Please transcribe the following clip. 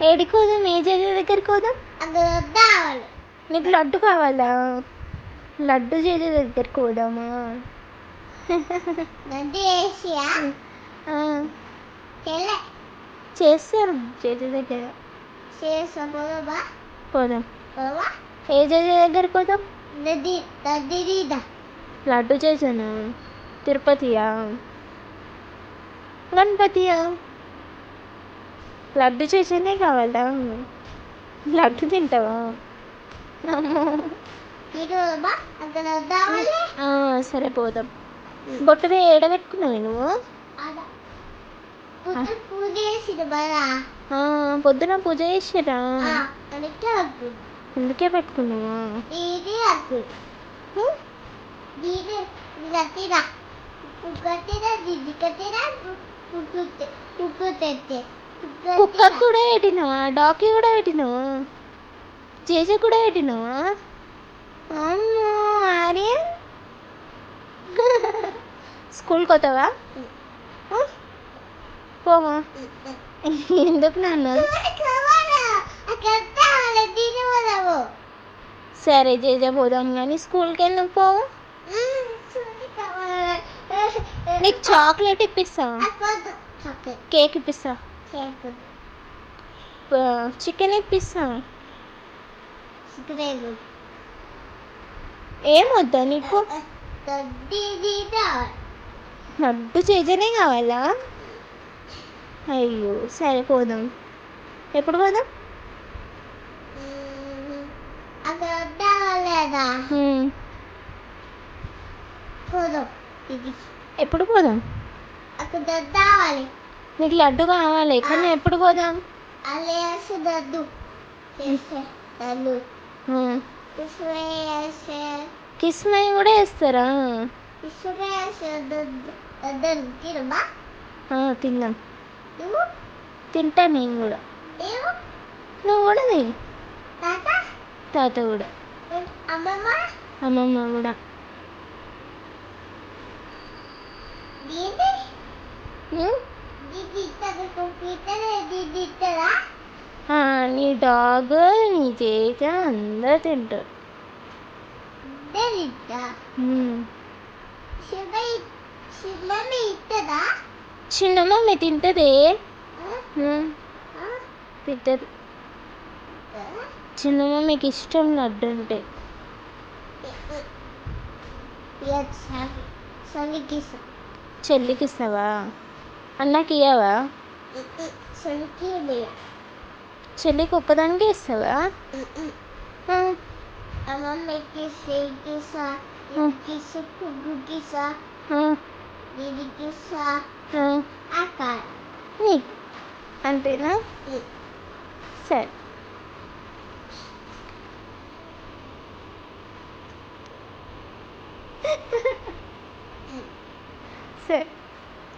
ఏడికి పోదాం? ఏ జేజ దగ్గరికి పోదాం? నీకు లడ్డు కావాలా? లడ్డు జేజ దగ్గరికి పోదామా? చేస్తారు జేజ దగ్గర. పోదాం. ఏ జేజ దగ్గరికి పోదాం? లడ్డు చేసాను. తిరుపతియా? గణపతియా? లడ్డు చేసేనే కావాలా? లడ్డు తింటావా? సరే పోదాం. బొట్టుది ఏడబెట్టుకున్నావు నువ్వు? పొద్దున పూజ చేసిరా? అందుకే పెట్టుకున్నావా? కుక్క కూడా పెట్టినావా? డాకీ కూడా పెట్టినావా? జేజ కూడా పెట్టినావా? అమ్మో ఆర్య, స్కూల్కి పోతావా? పోమా? ఎందుకు నాన్న? సరే జేజ పోదాం కానీ స్కూల్కి ఎందుకు పోవు? నీకు చాక్లెట్ ఇప్పిస్తా, కేక్ ఇప్పిస్తా, చికెన్ ఇప్పిస్తా. ఏమొద్దా నీకు? లడ్డు చేజనే కావాలా? అయ్యో సరే పోదాం. ఎప్పుడు పోదాం? ఎప్పుడు పోదాం? నీకు లడ్డు కావాలి కానీ ఎప్పుడు పోదాం? కిస్మై కూడా వేస్తారా? తిన్నాం. తింటా నేను కూడా. నువ్వు కూడా తిను. తాత కూడా, అమ్మమ్మ కూడా. నీ డాగ్, నీ చేత అందరు తింటారు. చిన్న మమ్మీ తింటది. తింటది. చిన్న మమ్మీకి ఇష్టం లడ్డు అంటే. చెల్లికి ఇస్తావా? అన్నకి ఇయ్యవా? చెల్లికి ఒక్కదానికే ఇస్తావా? అంతేనా? సరే. సరే.